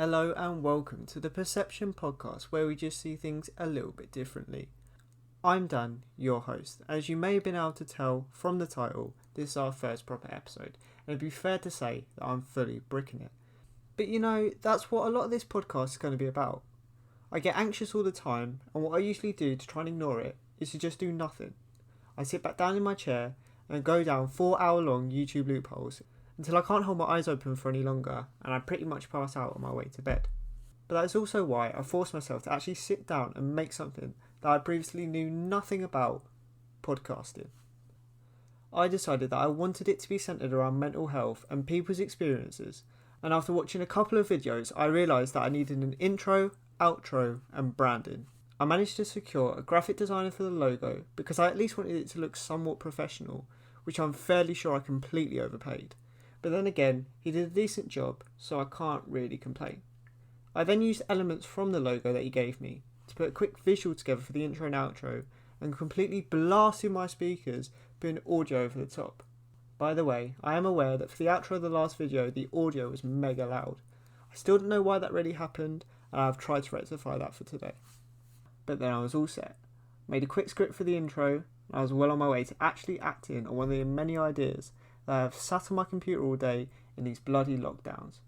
Hello and welcome to the Perception Podcast, where we just see things a little bit differently. I'm Dan, your host. As you may have been able to tell from the title, this is our first proper episode, and it'd be fair to say that I'm fully bricking it. But that's what a lot of this podcast is going to be about. I get anxious all the time, and what I usually do to try and ignore it is to just do nothing. I sit back down in my chair and go down 4-hour-long YouTube loopholes until I can't hold my eyes open for any longer, and I pretty much pass out on my way to bed. But that is also why I force myself to actually sit down and make something that I previously knew nothing about: podcasting. I decided that I wanted it to be centered around mental health and people's experiences, and after watching a couple of videos I realised that I needed an intro, outro and branding. I managed to secure a graphic designer for the logo because I at least wanted it to look somewhat professional, which I'm fairly sure I completely overpaid. But then again, he did a decent job, so I can't really complain. I then used elements from the logo that he gave me to put a quick visual together for the intro and outro, and completely blasted my speakers, putting audio over the top. By the way, I am aware that for the outro of the last video, the audio was mega loud. I still don't know why that really happened, and I've tried to rectify that for today. But then I was all set. Made a quick script for the intro, and I was well on my way to actually acting on one of the many ideas that I have sat on my computer all day in these bloody lockdowns.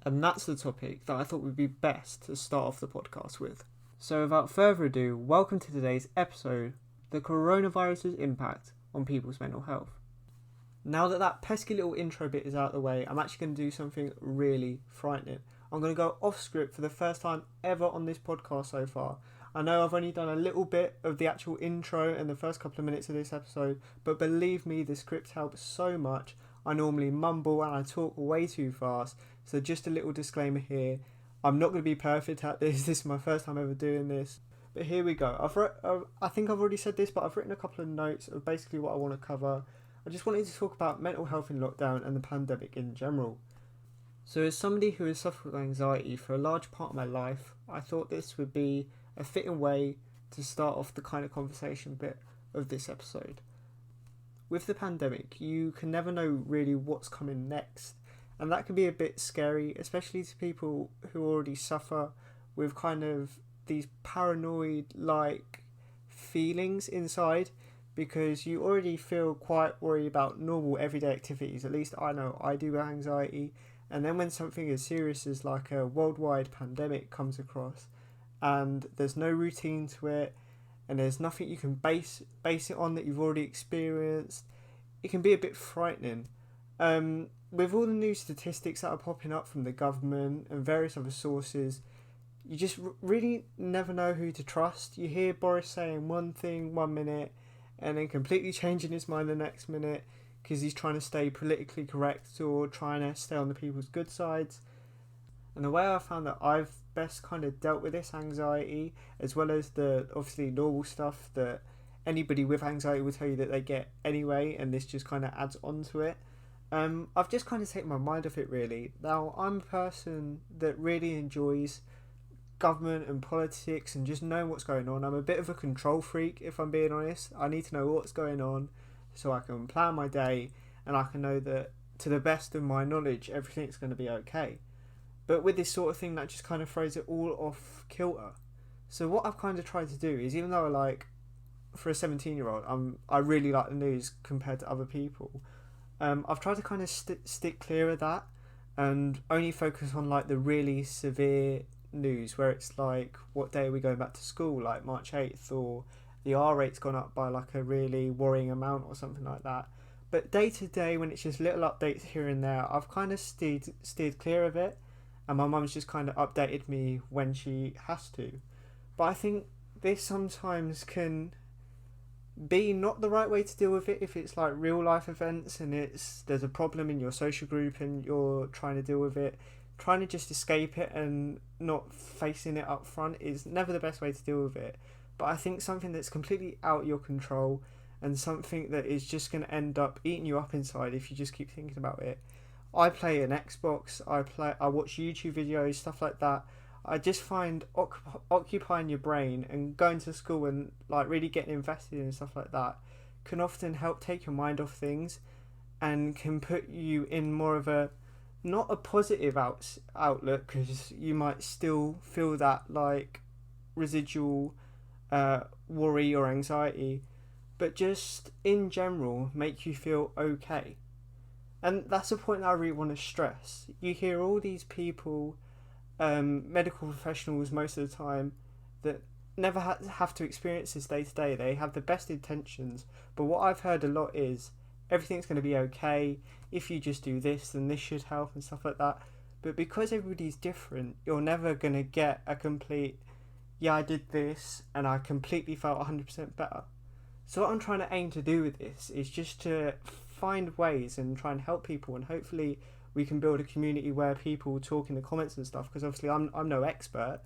And that's the topic that I thought would be best to start off the podcast with. So without further ado, welcome to today's episode: the coronavirus's impact on people's mental health. Now that pesky little intro bit is out of the way, I'm actually going to do something really frightening. I'm going to go off script for the first time ever on this podcast so far. I know I've only done a little bit of the actual intro and the first couple of minutes of this episode, but believe me, the script helps so much. I normally mumble and I talk way too fast, so just a little disclaimer here. I'm not going to be perfect at this. This is my first time ever doing this. But here we go. I think I've already said this, but I've written a couple of notes of basically what I want to cover. I just wanted to talk about mental health in lockdown and the pandemic in general. So as somebody who has suffered with anxiety for a large part of my life, I thought this would be a fitting way to start off the kind of conversation bit of this episode. With the pandemic, you can never know really what's coming next, and that can be a bit scary, especially to people who already suffer with kind of these paranoid-like feelings inside, because you already feel quite worried about normal everyday activities. At least I know I do with anxiety, and then when something as serious as like a worldwide pandemic comes across, and there's no routine to it, and there's nothing you can base it on that you've already experienced, it can be a bit frightening. With all the new statistics that are popping up from the government and various other sources, you just really never know who to trust. You hear Boris saying one thing 1 minute and then completely changing his mind the next minute because he's trying to stay politically correct or trying to stay on the people's good sides. And the way I found that I've best kind of dealt with this anxiety, as well as the obviously normal stuff that anybody with anxiety will tell you that they get anyway, and this just kind of adds on to it, I've just kind of taken my mind off it really. Now, I'm a person that really enjoys government and politics and just knowing what's going on. I'm a bit of a control freak, if I'm being honest. I need to know what's going on so I can plan my day and I can know that to the best of my knowledge everything's going to be okay. But with this sort of thing, that just kind of throws it all off kilter. So what I've kind of tried to do is, even though for a 17-year-old, I really like the news compared to other people, I've tried to kind of stick clear of that and only focus on the really severe news where it's like, what day are we going back to school, like March 8th, or the R rate's gone up by a really worrying amount or something like that. But day to day, when it's just little updates here and there, I've kind of steered clear of it. And my mum's just kind of updated me when she has to. But I think this sometimes can be not the right way to deal with it if it's like real life events and there's a problem in your social group and you're trying to deal with it. Trying to just escape it and not facing it up front is never the best way to deal with it. But I think something that's completely out of your control and something that is just going to end up eating you up inside if you just keep thinking about it. I play an Xbox, I watch YouTube videos, stuff like that. I just find occupying your brain and going to school and really getting invested in stuff like that can often help take your mind off things and can put you in more of a not a positive outlook, because you might still feel that like residual worry or anxiety, but just in general make you feel okay. And that's a point that I really want to stress. You hear all these people, medical professionals most of the time, that never have to experience this day to day. They have the best intentions, but what I've heard a lot is everything's going to be okay. If you just do this, then this should help and stuff like that. But because everybody's different, you're never going to get a complete, yeah, I did this and I completely felt 100% better. So what I'm trying to aim to do with this is just to find ways and try and help people, and hopefully we can build a community where people talk in the comments and stuff, because obviously I'm no expert.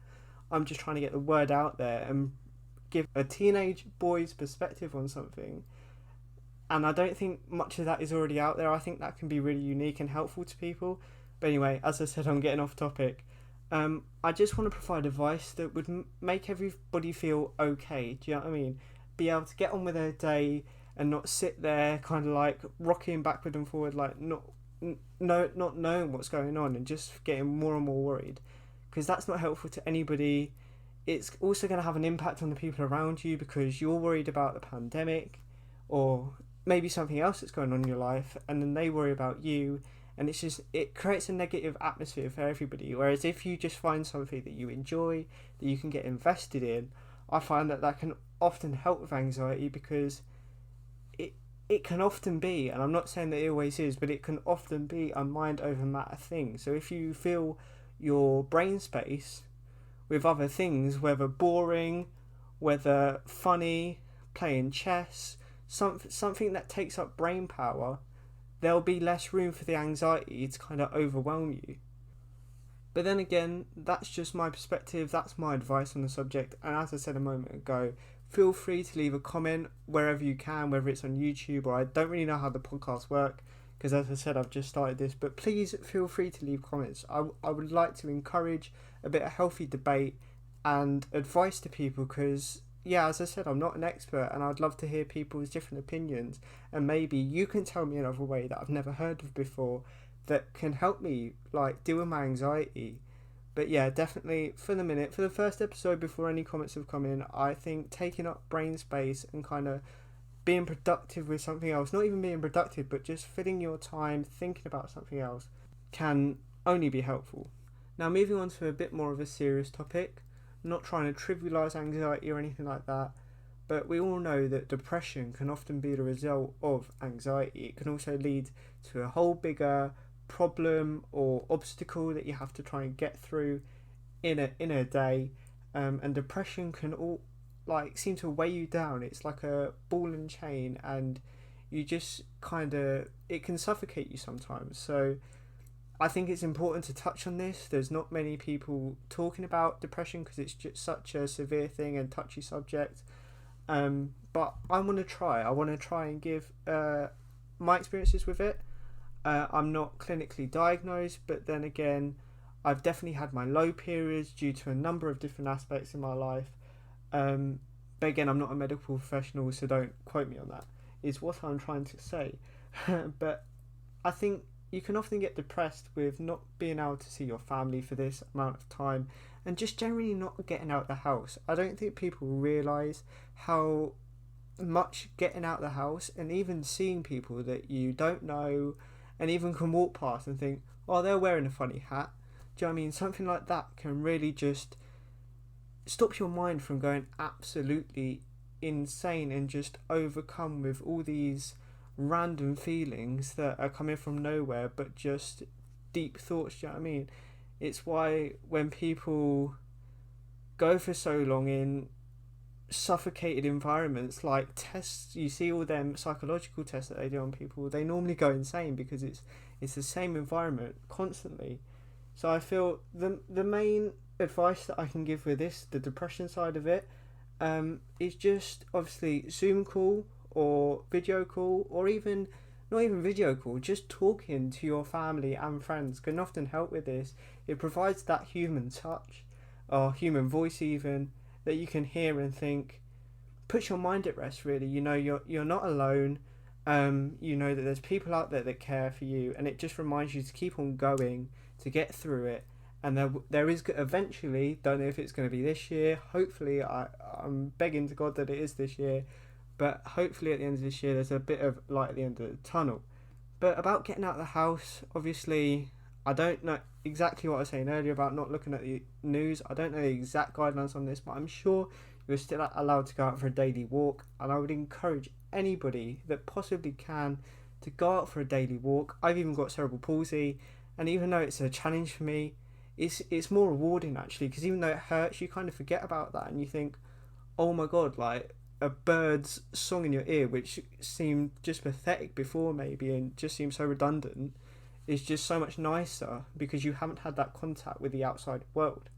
I'm just trying to get the word out there and give a teenage boy's perspective on something. And I don't think much of that is already out there. I think that can be really unique and helpful to people. But anyway, as I said, I'm getting off topic. I just want to provide advice that would make everybody feel okay. Do you know what I mean? Be able to get on with their day and not sit there kind of like rocking backward and forward, like not knowing what's going on and just getting more and more worried, because that's not helpful to anybody. It's also going to have an impact on the people around you, because you're worried about the pandemic or maybe something else that's going on in your life, and then they worry about you, and it creates a negative atmosphere for everybody. Whereas if you just find something that you enjoy, that you can get invested in, I find that can often help with anxiety, because it can often be, and I'm not saying that it always is, but it can often be a mind over matter thing. So if you fill your brain space with other things, whether boring, whether funny, playing chess, something that takes up brain power, there'll be less room for the anxiety to kind of overwhelm you. But then again, that's just my perspective, that's my advice on the subject, and as I said a moment ago, feel free to leave a comment wherever you can, whether it's on YouTube, or I don't really know how the podcasts work, because as I said, I've just started this, but please feel free to leave comments. I would like to encourage a bit of healthy debate and advice to people, because yeah, as I said, I'm not an expert, and I'd love to hear people's different opinions, and maybe you can tell me another way that I've never heard of before that can help me like deal with my anxiety. But yeah, definitely for the first episode, before any comments have come in, I think taking up brain space and kind of being productive with something else, not even being productive, but just filling your time thinking about something else, can only be helpful. Now, moving on to a bit more of a serious topic, not trying to trivialise anxiety or anything like that, but we all know that depression can often be the result of anxiety. It can also lead to a whole bigger problem or obstacle that you have to try and get through in a day, and depression can all like seem to weigh you down. It's like a ball and chain, and you just it can suffocate you sometimes. So I think it's important to touch on this. There's not many people talking about depression because it's just such a severe thing and touchy subject, but I want to try and give my experiences with it. I'm not clinically diagnosed, but then again, I've definitely had my low periods due to a number of different aspects in my life. But again, I'm not a medical professional, so don't quote me on that, is what I'm trying to say. But I think you can often get depressed with not being able to see your family for this amount of time, and just generally not getting out of the house. I don't think people realise how much getting out of the house and even seeing people that you don't know and even can walk past and think, oh, they're wearing a funny hat. Do you know what I mean? Something like that can really just stop your mind from going absolutely insane and just overcome with all these random feelings that are coming from nowhere, but just deep thoughts. Do you know what I mean? It's why when people go for so long in suffocated environments, like tests, you see all them psychological tests that they do on people, they normally go insane because it's the same environment constantly. So I feel the main advice that I can give with this, the depression side of it, is just obviously Zoom call or video call, or even not even video call, just talking to your family and friends can often help with this. It provides that human touch or human voice even, that you can hear and think, puts your mind at rest really. You know, you're not alone, You know that there's people out there that care for you, and it just reminds you to keep on going, to get through it. And there is eventually, don't know if it's going to be this year, hopefully, I'm begging to God that it is this year, but hopefully at the end of this year there's a bit of light at the end of the tunnel. But about getting out of the house, obviously, I don't know exactly what I was saying earlier about not looking at the news. I don't know the exact guidelines on this, but I'm sure you're still allowed to go out for a daily walk, and I would encourage anybody that possibly can to go out for a daily walk. I've even got cerebral palsy, and even though it's a challenge for me, it's more rewarding actually, because even though it hurts, you kind of forget about that and you think, oh my god, like a bird's song in your ear, which seemed just pathetic before maybe and just seems so redundant, is just so much nicer because you haven't had that contact with the outside world.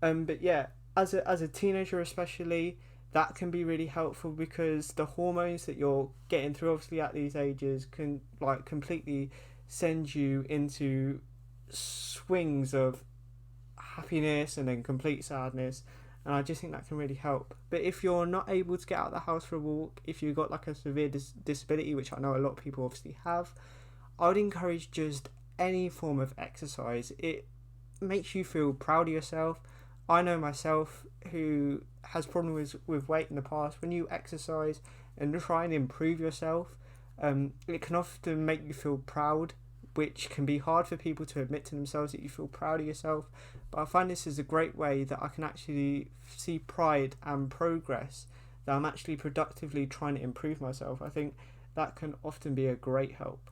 But yeah, as a teenager especially, that can be really helpful because the hormones that you're getting through obviously at these ages can like completely send you into swings of happiness and then complete sadness, and I just think that can really help. But if you're not able to get out of the house for a walk, if you've got like a severe disability, which I know a lot of people obviously have, I would encourage just any form of exercise. It makes you feel proud of yourself. I know myself who has problems with weight in the past. When you exercise and try and improve yourself, it can often make you feel proud, which can be hard for people to admit to themselves that you feel proud of yourself. But I find this is a great way that I can actually see pride and progress, that I'm actually productively trying to improve myself. I think that can often be a great help.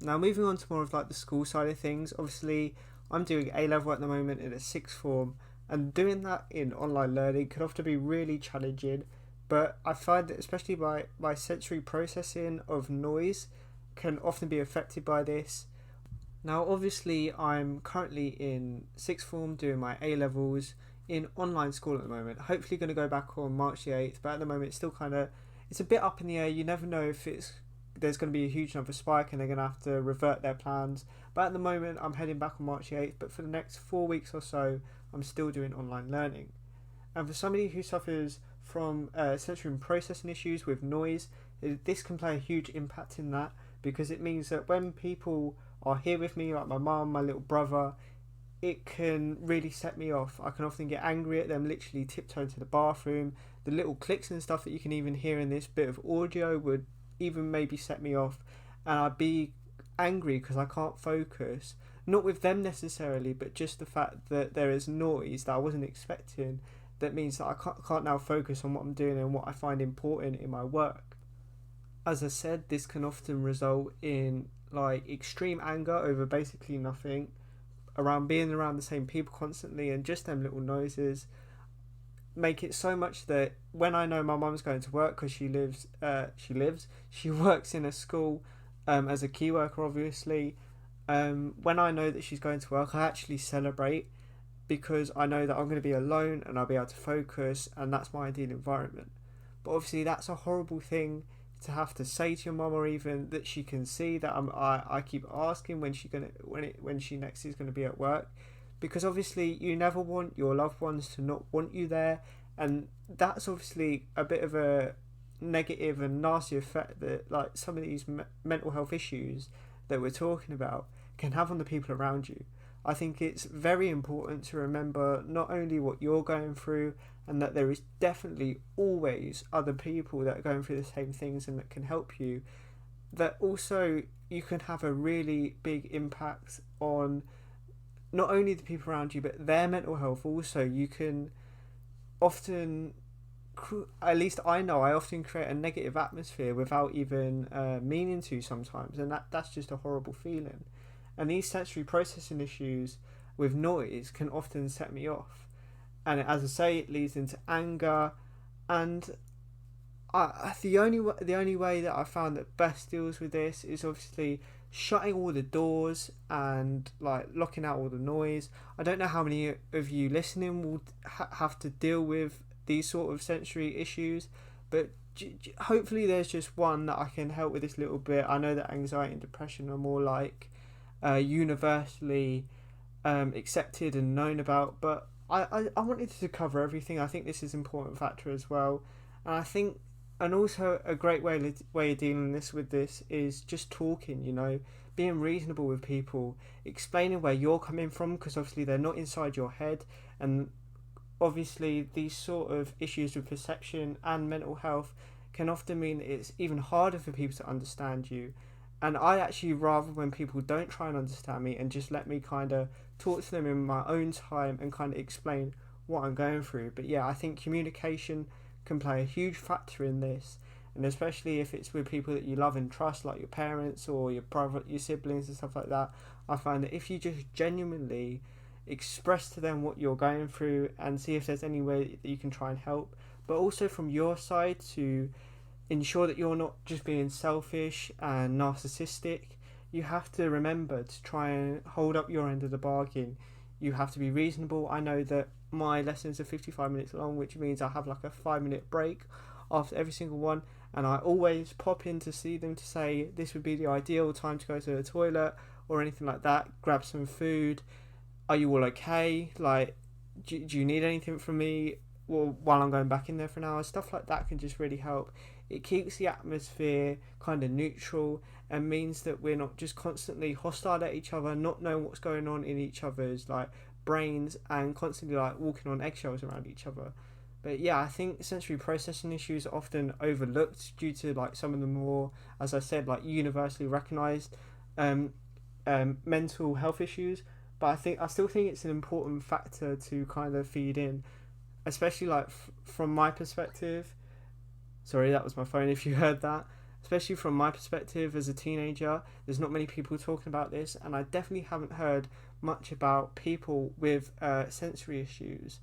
Now moving on to more of like the school side of things, obviously I'm doing A-level at the moment in a sixth form, and doing that in online learning can often be really challenging, but I find that especially my sensory processing of noise can often be affected by this. Now obviously I'm currently in sixth form doing my A-levels in online school at the moment, hopefully going to go back on March the 8th, but at the moment it's still kind of, it's a bit up in the air. You never know if there's going to be a huge number spike and they're going to have to revert their plans, but at the moment I'm heading back on March the 8th, but for the next 4 weeks or so I'm still doing online learning. And for somebody who suffers from sensory processing issues with noise, this can play a huge impact in that, because it means that when people are here with me, like my mum, my little brother, it can really set me off. I can often get angry at them literally tiptoeing to the bathroom. The little clicks and stuff that you can even hear in this bit of audio would even maybe set me off, and I'd be angry because I can't focus, not with them necessarily, but just the fact that there is noise that I wasn't expecting, that means that I can't now focus on what I'm doing and what I find important in my work. As I said, this can often result in like extreme anger over basically nothing, around being around the same people constantly, and just them little noises make it so much that when I know my mum's going to work, because she works in a school as a key worker obviously, when I know that she's going to work, I actually celebrate, because I know that I'm going to be alone and I'll be able to focus, and that's my ideal environment. But obviously that's a horrible thing to have to say to your mum, or even that she can see that I keep asking when she next is going to be at work, because obviously you never want your loved ones to not want you there, and that's obviously a bit of a negative and nasty effect that like some of these mental health issues that we're talking about can have on the people around you. I think it's very important to remember not only what you're going through, and that there is definitely always other people that are going through the same things and that can help you, that also you can have a really big impact on not only the people around you but their mental health also. You can often, at least I know, I often create a negative atmosphere without even meaning to sometimes, and that's just a horrible feeling. And these sensory processing issues with noise can often set me off, and as I say, it leads into anger. And the only way that I found that best deals with this is obviously shutting all the doors and like locking out all the noise. I don't know how many of you listening will have to deal with these sort of sensory issues, but hopefully there's just one that I can help with this little bit. I know that anxiety and depression are more like universally accepted and known about, but I wanted to cover everything. I think this is an important factor as well, and I think And also a great way of dealing with this is just talking, being reasonable with people, explaining where you're coming from, because obviously they're not inside your head. And obviously these sort of issues with perception and mental health can often mean it's even harder for people to understand you. And I actually rather when people don't try and understand me and just let me kind of talk to them in my own time and kind of explain what I'm going through. But yeah, I think communication can play a huge factor in this, and especially if it's with people that you love and trust, like your parents or your brother, your siblings and stuff like that. I find that if you just genuinely express to them what you're going through and see if there's any way that you can try and help, but also from your side to ensure that you're not just being selfish and narcissistic. You have to remember to try and hold up your end of the bargain. You have to be reasonable. I know that my lessons are 55 minutes long, which means I have like a 5-minute break after every single one, and I always pop in to see them to say this would be the ideal time to go to the toilet or anything like that, grab some food. Are you all okay? Like, do you need anything from me? Well, while I'm going back in there for an hour, stuff like that can just really help. It keeps the atmosphere kind of neutral and means that we're not just constantly hostile at each other, not knowing what's going on in each other's like brains, and constantly like walking on eggshells around each other. But yeah, I think sensory processing issues are often overlooked due to like some of the more, as I said, like universally recognized mental health issues. But I still think it's an important factor to kind of feed in, especially like from my perspective. Sorry, that was my phone if you heard that. Especially from my perspective as a teenager, there's not many people talking about this, and I definitely haven't heard much about people with sensory issues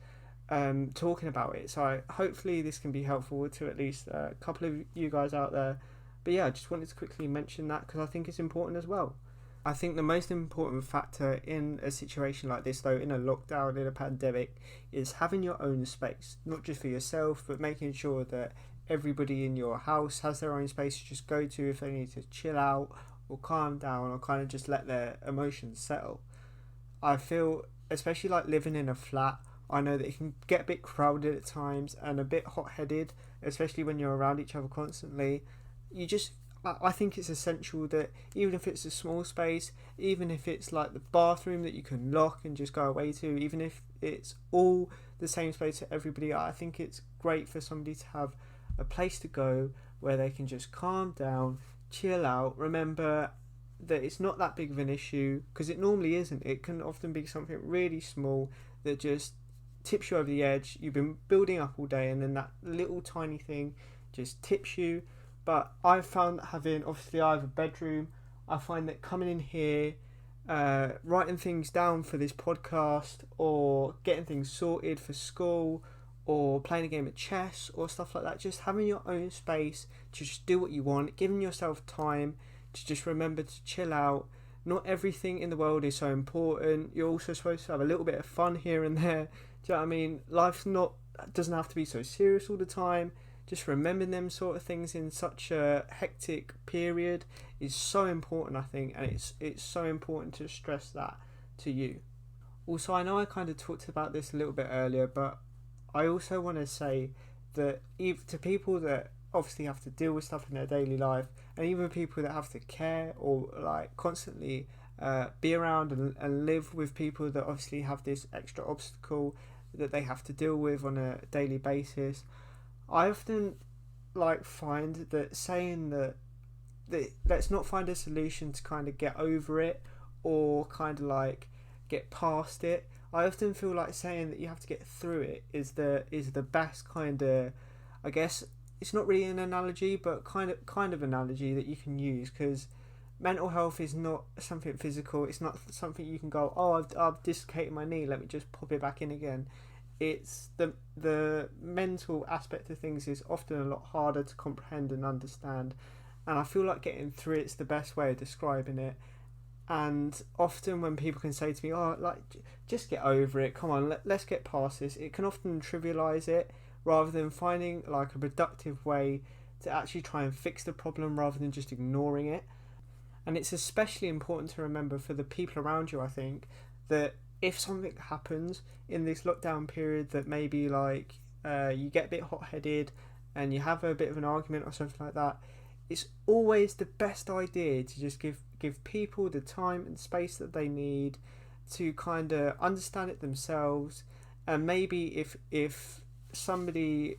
talking about it. So hopefully this can be helpful to at least a couple of you guys out there. But yeah, I just wanted to quickly mention that because I think it's important as well. I think the most important factor in a situation like this, though, in a lockdown, in a pandemic, is having your own space, not just for yourself, but making sure that everybody in your house has their own space to just go to if they need to chill out or calm down or kind of just let their emotions settle. I feel, especially like living in a flat, I know that it can get a bit crowded at times and a bit hot-headed, especially when you're around each other constantly. I think it's essential that even if it's a small space, even if it's like the bathroom that you can lock and just go away to, even if it's all the same space for everybody, I think it's great for somebody to have a place to go where they can just calm down, chill out, remember that it's not that big of an issue, because it normally isn't. It can often be something really small that just tips you over the edge. You've been building up all day and then that little tiny thing just tips you. But I've found that obviously I have a bedroom, I find that coming in here, writing things down for this podcast or getting things sorted for school or playing a game of chess or stuff like that, just having your own space to just do what you want, giving yourself time to just remember to chill out. Not everything in the world is so important. You're also supposed to have a little bit of fun here and there. Do you know what I mean? Doesn't have to be so serious all the time. Just remembering them sort of things in such a hectic period is so important, I think, and it's so important to stress that to you. Also, I know I kind of talked about this a little bit earlier, but I also want to say that to people that obviously have to deal with stuff in their daily life, and even people that have to care or like constantly be around and live with people that obviously have this extra obstacle that they have to deal with on a daily basis, I often find that saying that let's not find a solution to kind of get over it or kind of like get past it. I often feel like saying that you have to get through it is the best kind of, I guess it's not really an analogy, but kind of analogy that you can use, because mental health is not something physical. It's not something you can go, oh, I've dislocated my knee, let me just pop it back in again. It's the mental aspect of things is often a lot harder to comprehend and understand, and I feel like getting through it's the best way of describing it. And often when people can say to me, oh, like, just get over it, come on, let's get past this, it can often trivialise it rather than finding like a productive way to actually try and fix the problem rather than just ignoring it. And it's especially important to remember for the people around you, I think, that if something happens in this lockdown period that maybe like you get a bit hot-headed and you have a bit of an argument or something like that, it's always the best idea to just give people the time and space that they need to kind of understand it themselves. And maybe if somebody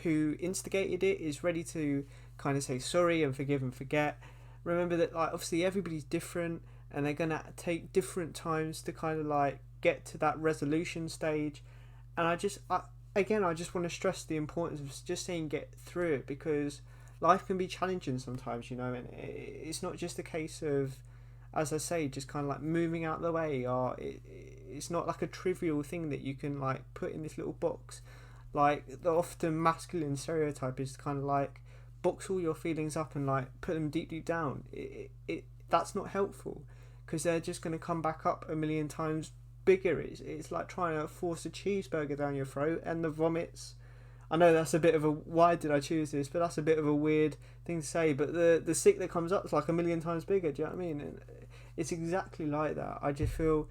who instigated it is ready to kind of say sorry and forgive and forget, remember that like obviously everybody's different and they're gonna take different times to kind of like get to that resolution stage. And I just want to stress the importance of just saying get through it, because life can be challenging sometimes, you know, and it's not just a case of, as I say, just kind of like moving out of the way, or it's not like a trivial thing that you can like put in this little box. Like the often masculine stereotype is kind of like box all your feelings up and like put them deep down. That's not helpful, because they're just going to come back up a million times bigger. It's like trying to force a cheeseburger down your throat and the vomits. I know that's a bit of a, why did I choose this, but that's a bit of a weird thing to say, but the sick that comes up is like a million times bigger. Do you know what I mean? And it's exactly like that. I just feel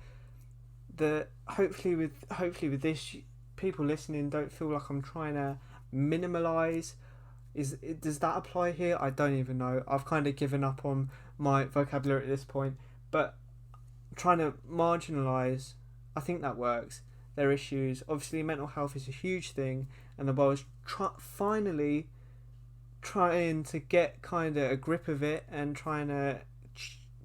that hopefully with this, people listening don't feel like I'm trying to minimalize. Does that apply here? I don't even know. I've kind of given up on my vocabulary at this point, but trying to marginalize, I think that works. Their issues, obviously mental health is a huge thing, and the world's finally trying to get kind of a grip of it and trying to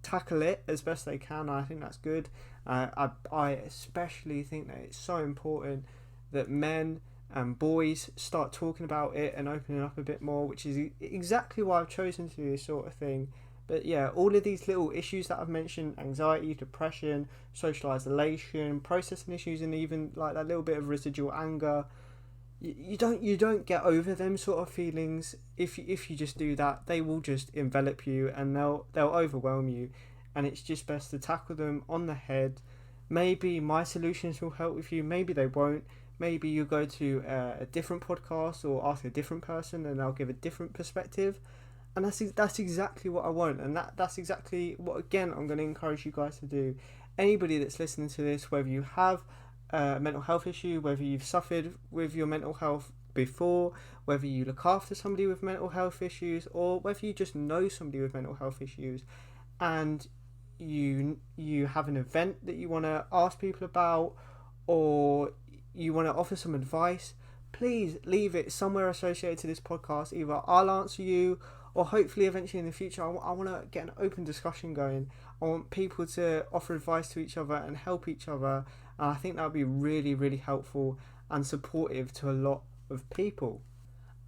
tackle it as best they can. I think that's good. I especially think that it's so important that men and boys start talking about it and opening up a bit more, which is exactly why I've chosen to do this sort of thing. But yeah, all of these little issues that I've mentioned, anxiety, depression, social isolation, processing issues, and even like that little bit of residual anger, you don't get over them sort of feelings if you just do that. They will just envelop you and they'll overwhelm you, and it's just best to tackle them on the head. Maybe my solutions will help with you, maybe they won't. Maybe you go to a different podcast or ask a different person and they'll give a different perspective. And that's exactly what I want, and that's exactly what, again, I'm going to encourage you guys to do. Anybody that's listening to this, whether you have a mental health issue, whether you've suffered with your mental health before, whether you look after somebody with mental health issues, or whether you just know somebody with mental health issues, and you have an event that you want to ask people about, or you want to offer some advice, please leave it somewhere associated to this podcast. Either I'll answer you, or hopefully eventually in the future, I want to get an open discussion going. I want people to offer advice to each other and help each other. And I think that would be really, really helpful and supportive to a lot of people.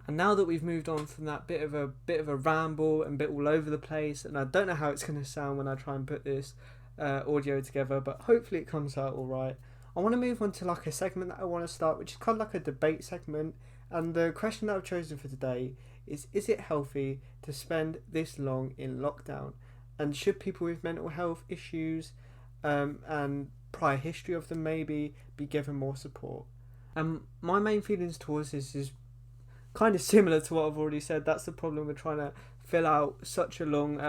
And now that we've moved on from that bit of a ramble and bit all over the place, and I don't know how it's going to sound when I try and put this audio together, but hopefully it comes out all right. I want to move on to like a segment that I want to start, which is kind of like a debate segment. And the question that I've chosen for today is it healthy to spend this long in lockdown? And should people with mental health issues and prior history of them maybe be given more support? My main feelings towards this is kind of similar to what I've already said. That's the problem with trying to fill out such a long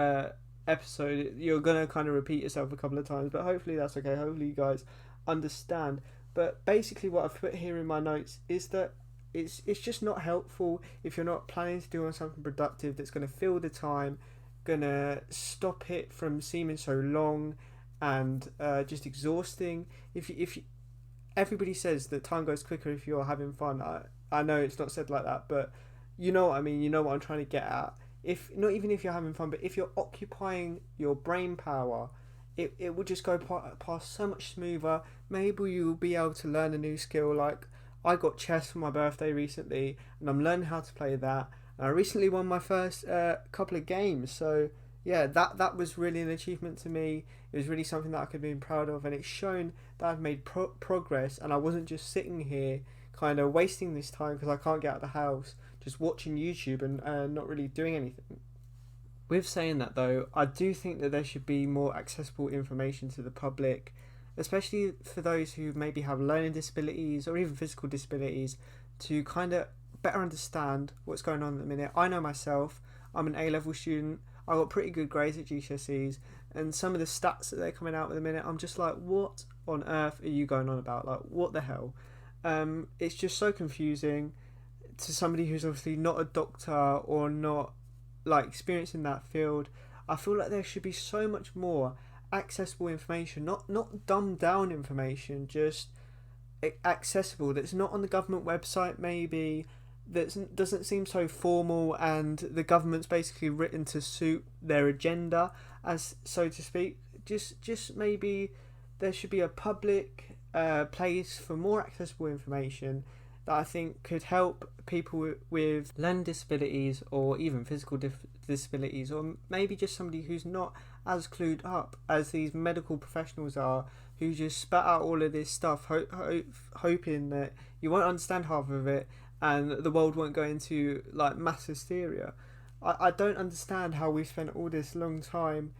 episode. You're going to kind of repeat yourself a couple of times, but hopefully that's okay. Hopefully you guys understand. But basically what I've put here in my notes is that it's just not helpful if you're not planning to do something productive that's going to fill the time, going to stop it from seeming so long and just exhausting. If everybody says that time goes quicker if you're having fun. I know it's not said like that, but you know what I mean. You know what I'm trying to get at. If not even if you're having fun, but if you're occupying your brain power, it will just go past so much smoother. Maybe you'll be able to learn a new skill. Like I got chess for my birthday recently, and I'm learning how to play that. And I recently won my first couple of games, so yeah, that was really an achievement to me. It was really something that I could be proud of, and it's shown that I've made progress, and I wasn't just sitting here kind of wasting this time because I can't get out of the house, just watching YouTube and not really doing anything. With saying that though, I do think that there should be more accessible information to the public, especially for those who maybe have learning disabilities or even physical disabilities, to kind of better understand what's going on at the minute. I know myself, I'm an A-level student, I got pretty good grades at GCSEs, and some of the stats that they're coming out with at the minute, I'm just like, what on earth are you going on about? Like, what the hell? It's just so confusing. to somebody who's obviously not a doctor or not like experienced in that field, I feel like there should be so much more accessible information, not dumbed down information, just accessible, that's not on the government website maybe, that doesn't seem so formal and the government's basically written to suit their agenda, as so to speak. Just maybe there should be a public place for more accessible information that I think could help people with learning disabilities or even physical disabilities, or maybe just somebody who's not as clued up as these medical professionals are, who just spat out all of this stuff hoping that you won't understand half of it and the world won't go into like mass hysteria. I don't understand how we've spent all this long time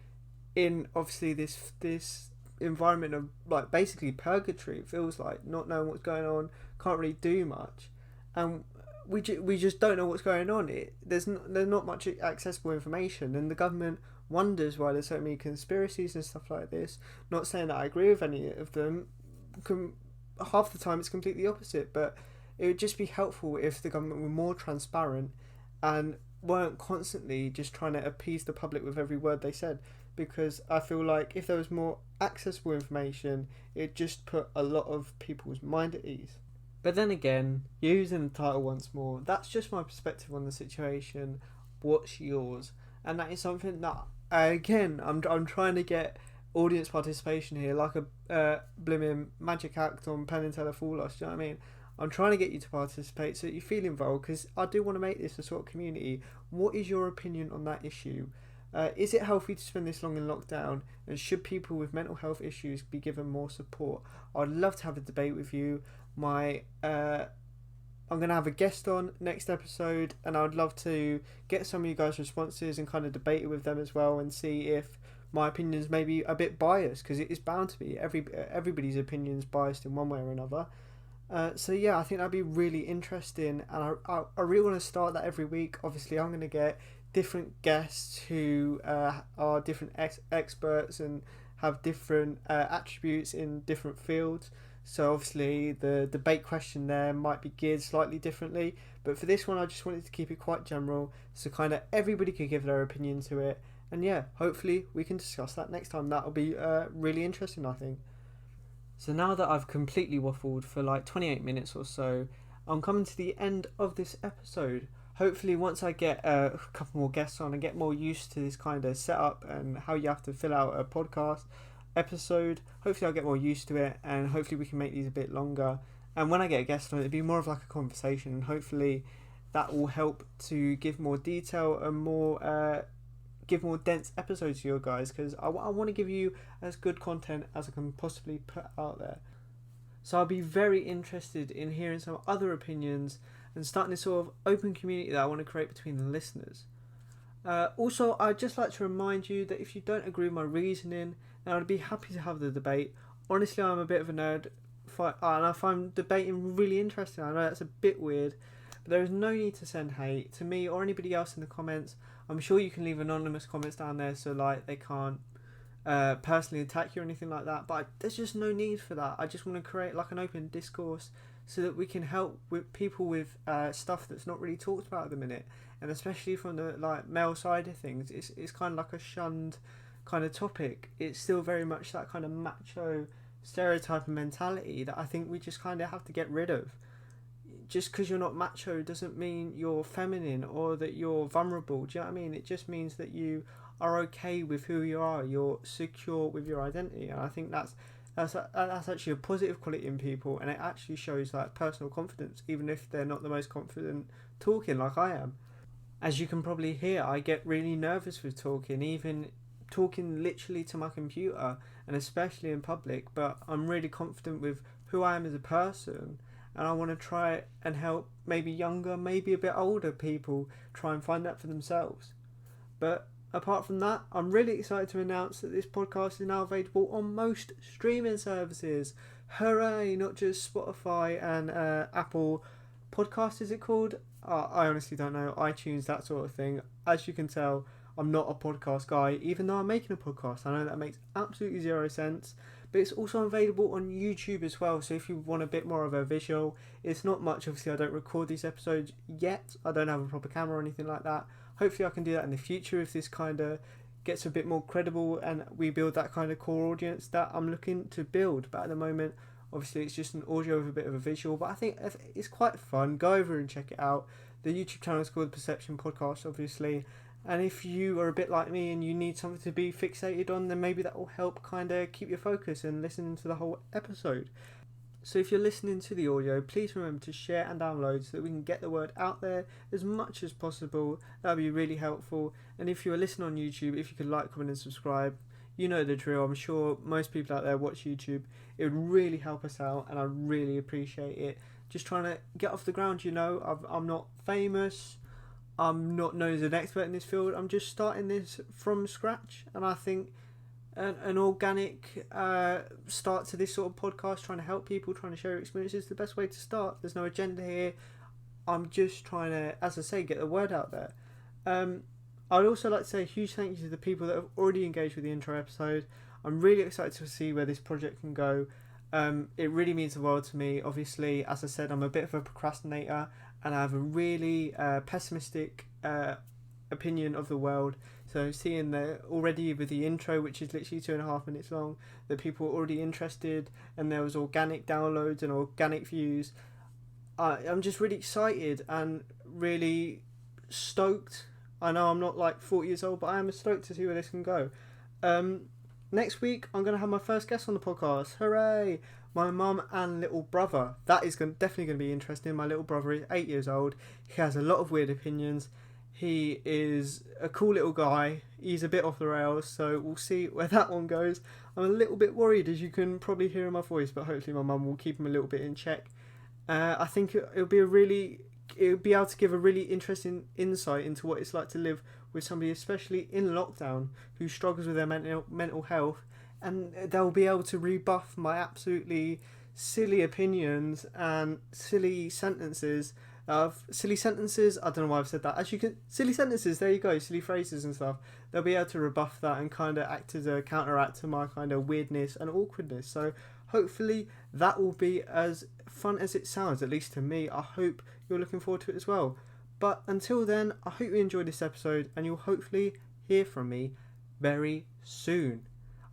in obviously this environment of like basically purgatory. It feels like not knowing what's going on, can't really do much, and we just don't know what's going on. There's not much accessible information, and the government wonders why there's so many conspiracies and stuff like this. Not saying that I agree with any of them. Half the time it's completely opposite, but it would just be helpful if the government were more transparent and weren't constantly just trying to appease the public with every word they said, because I feel like if there was more accessible information, it'd just put a lot of people's mind at ease. But then again, using the title once more, that's just my perspective on the situation. What's yours? And that is something that, again, I'm trying to get audience participation here, like a blooming magic act on Penn and Teller Fool Us, do you know what I mean? I'm trying to get you to participate so that you feel involved, because I do want to make this a sort of community. What is your opinion on that issue? Is it healthy to spend this long in lockdown, and should people with mental health issues be given more support? I'd love to have a debate with you. I'm going to have a guest on next episode, and I'd love to get some of you guys' responses and kind of debate it with them as well, and see if my opinions may be a bit biased, because it is bound to be. Everybody's opinion's biased in one way or another. So yeah, I think that'd be really interesting, and I really want to start that every week. Obviously, I'm going to get different guests who are different experts and have different attributes in different fields. So obviously the debate question there might be geared slightly differently, but for this one I just wanted to keep it quite general, so kind of everybody could give their opinion to it. And yeah, hopefully we can discuss that next time. That'll be really interesting, I think. So now that I've completely waffled for like 28 minutes or so, I'm coming to the end of this episode. Hopefully once I get a couple more guests on and get more used to this kind of setup and how you have to fill out a podcast episode, hopefully I'll get more used to it, and hopefully we can make these a bit longer. And when I get a guest on, it'll be more of like a conversation, and hopefully that will help to give more detail and more give more dense episodes to you guys, because I want to give you as good content as I can possibly put out there. So I'll be very interested in hearing some other opinions and starting this sort of open community that I want to create between the listeners. Also, I'd just like to remind you that if you don't agree with my reasoning, then I'd be happy to have the debate. Honestly, I'm a bit of a nerd, and I find debating really interesting. I know that's a bit weird, but there is no need to send hate to me or anybody else in the comments. I'm sure you can leave anonymous comments down there, so like they can't personally attack you or anything like that, but there's just no need for that. I just want to create like an open discourse so that we can help with people with stuff that's not really talked about at the minute, and especially from the like male side of things, it's kind of like a shunned kind of topic. It's still very much that kind of macho stereotype and mentality that I think we just kind of have to get rid of. Just because you're not macho doesn't mean you're feminine or that you're vulnerable. Do you know what I mean? It just means that you are okay with who you are. You're secure with your identity, and I think that's actually a positive quality in people, and it actually shows like personal confidence, even if they're not the most confident talking like I am. As you can probably hear, I get really nervous with talking, even talking literally to my computer, and especially in public, but I'm really confident with who I am as a person, and I want to try and help maybe younger, maybe a bit older people try and find that for themselves. But apart from that, I'm really excited to announce that this podcast is now available on most streaming services. Hooray! Not just Spotify and Apple Podcast, is it called? I honestly don't know. iTunes, that sort of thing. As you can tell, I'm not a podcast guy, even though I'm making a podcast. I know that makes absolutely zero sense, but it's also available on YouTube as well. So if you want a bit more of a visual, it's not much. Obviously, I don't record these episodes yet. I don't have a proper camera or anything like that. Hopefully I can do that in the future if this kind of gets a bit more credible and we build that kind of core audience that I'm looking to build. But at the moment, obviously it's just an audio with a bit of a visual, but I think it's quite fun. Go over and check it out. The YouTube channel is called The Perception Podcast, obviously. And if you are a bit like me and you need something to be fixated on, then maybe that will help kind of keep your focus and listen to the whole episode. So if you're listening to the audio, please remember to share and download so that we can get the word out there as much as possible. That would be really helpful. And if you're listening on YouTube, if you could like, comment and subscribe, you know the drill. I'm sure most people out there watch YouTube. It would really help us out and I really appreciate it. Just trying to get off the ground, I'm not famous. I'm not known as an expert in this field. I'm just starting this from scratch, and I think an organic start to this sort of podcast, trying to help people, trying to share experiences, is the best way to start. There's no agenda here. I'm just trying to, as I say, get the word out there. I'd also like to say a huge thank you to the people that have already engaged with the intro episode. I'm really excited to see where this project can go. It really means the world to me. Obviously, as I said, I'm a bit of a procrastinator and I have a really pessimistic opinion of the world. So seeing that already with the intro, which is literally 2.5 minutes long, that people were already interested and there was organic downloads and organic views, I'm just really excited and really stoked. I know I'm not like 40 years old, but I am stoked to see where this can go. Next week, I'm going to have my first guest on the podcast. Hooray! My mum and little brother. That is definitely going to be interesting. My little brother is 8 years old. He has a lot of weird opinions. He is a cool little guy. He's a bit off the rails, so we'll see where that one goes. I'm a little bit worried, as you can probably hear in my voice, but hopefully my mum will keep him a little bit in check. I think it'll be able to give a really interesting insight into what it's like to live with somebody, especially in lockdown, who struggles with their mental health, and they'll be able to rebuff my absolutely silly opinions and silly sentences. I don't know why I've said that. Silly sentences, there you go, silly phrases and stuff. They'll be able to rebuff that and kind of act as a counteract to my kind of weirdness and awkwardness. So hopefully that will be as fun as it sounds, at least to me. I hope you're looking forward to it as well. But until then, I hope you enjoyed this episode and you'll hopefully hear from me very soon.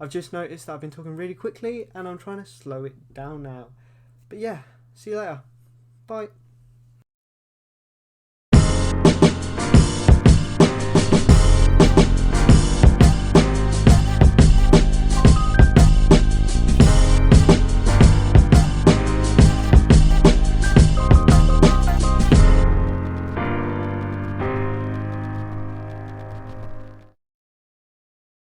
I've just noticed that I've been talking really quickly and I'm trying to slow it down now. But yeah, see you later. Bye.